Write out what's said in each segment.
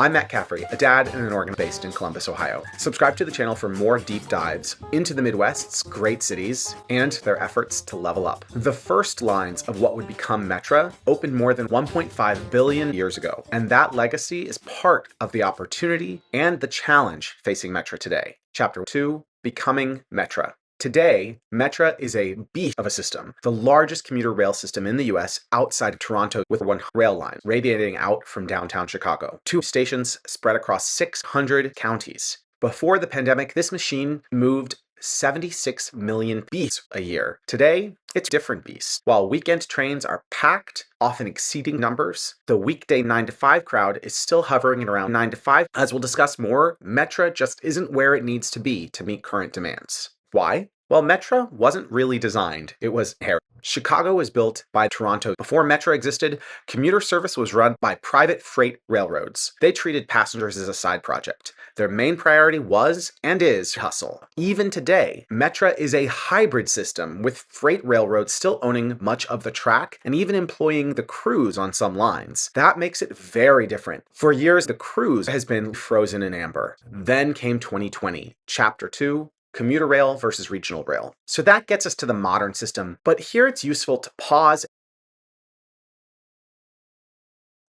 I'm Matt Caffrey, a dad and an organist based in Columbus, Ohio. Subscribe to the channel for more deep dives into the Midwest's great cities and their efforts to level up. The first lines of what would become Metra opened more than 1.5 billion years ago, and that legacy is part of the opportunity and the challenge facing Metra today. Chapter 2, Becoming Metra. Today, Metra is a beast of a system, the largest commuter rail system in the US outside of Toronto, with one rail line radiating out from downtown Chicago. 2 stations spread across 600 counties. Before the pandemic, this machine moved 76 million beasts a year. Today, it's a different beast. While weekend trains are packed, often exceeding numbers, the weekday 9 to 5 crowd is still hovering at around 9 to 5. As we'll discuss more, Metra just isn't where it needs to be to meet current demands. Why? Well, Metra wasn't really designed, it was inherited. Chicago was built by Toronto. Before Metra existed, commuter service was run by private freight railroads. They treated passengers as a side project. Their main priority was and is hustle. Even today, Metra is a hybrid system, with freight railroads still owning much of the track and even employing the crews on some lines. That makes it very different. For years, the cruise has been frozen in amber. Then came 2020, Chapter 2, Commuter rail versus regional rail. So that gets us to the modern system, but here it's useful to pause.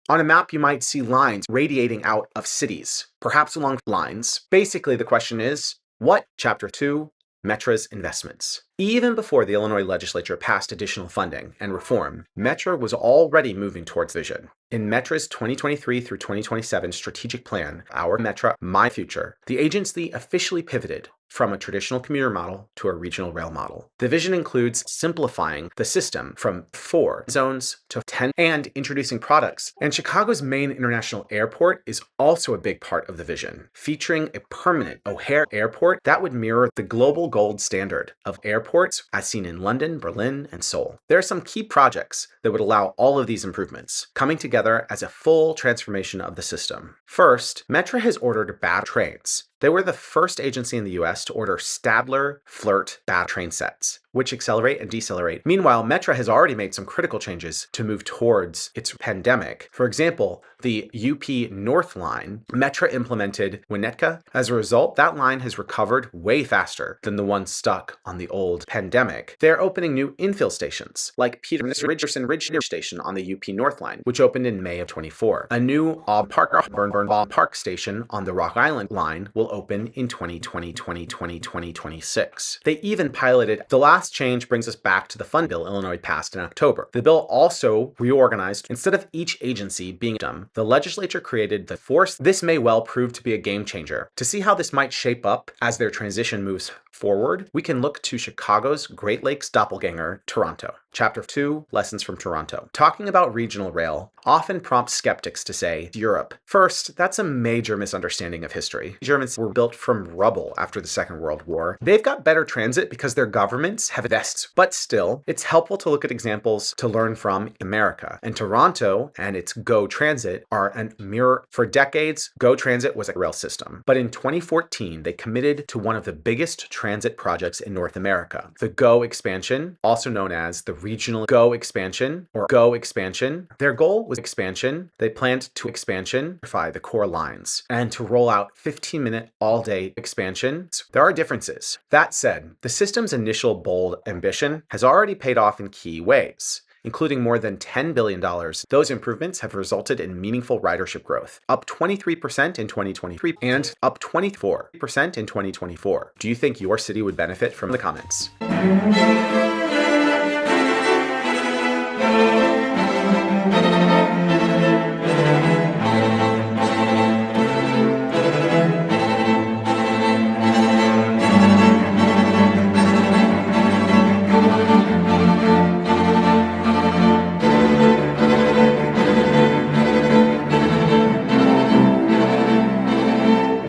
On a map, you might see lines radiating out of cities, perhaps along lines. Basically, the question is, what? Chapter 2, Metra's investments. Even before the Illinois legislature passed additional funding and reform, Metra was already moving towards vision. In Metra's 2023 through 2027 strategic plan, Our Metra, My Future, the agency officially pivoted from a traditional commuter model to a regional rail model. The vision includes simplifying the system from 4 zones to 10 and introducing products. And Chicago's main international airport is also a big part of the vision, featuring a permanent O'Hare airport that would mirror the global gold standard of airports as seen in London, Berlin, and Seoul. There are some key projects that would allow all of these improvements, coming together as a full transformation of the system. First, Metra has ordered battery trains. They were the first agency in the US to order Stadler Flirt battery train sets, which accelerate and decelerate. Meanwhile, Metra has already made some critical changes to move towards its pandemic. For example, the UP North line, Metra implemented Winnetka. As a result, that line has recovered way faster than the one stuck on the old pandemic. They're opening new infill stations, like Peterson Ridge Station on the UP North line, which opened in May of 24. A new Auburn Park station on the Rock Island line will open in 2026. They even piloted. The last change brings us back to the fund bill Illinois passed in October. The bill also reorganized. Instead of each agency being dumb, the legislature created the force. This may well prove to be a game changer. To see how this might shape up as their transition moves forward, we can look to Chicago's Great Lakes doppelganger, Toronto. Chapter 2, Lessons from Toronto. Talking about regional rail often prompts skeptics to say, Europe. First, that's a major misunderstanding of history. Germans were built from rubble after the Second World War. They've got better transit because their governments have invested. But still, it's helpful to look at examples to learn from America. And Toronto and its GO Transit are a mirror. For decades, GO Transit was a rail system. But in 2014, they committed to one of the biggest transit projects in North America, the GO expansion, also known as the regional GO expansion or GO expansion. Their goal was expansion. They planned to expansion the core lines and to roll out 15-minute all-day expansions. There are differences. That said, the system's initial bold ambition has already paid off in key ways, including more than $10 billion. Those improvements have resulted in meaningful ridership growth, up 23% in 2023 and up 24% in 2024. Do you think your city would benefit from the comments?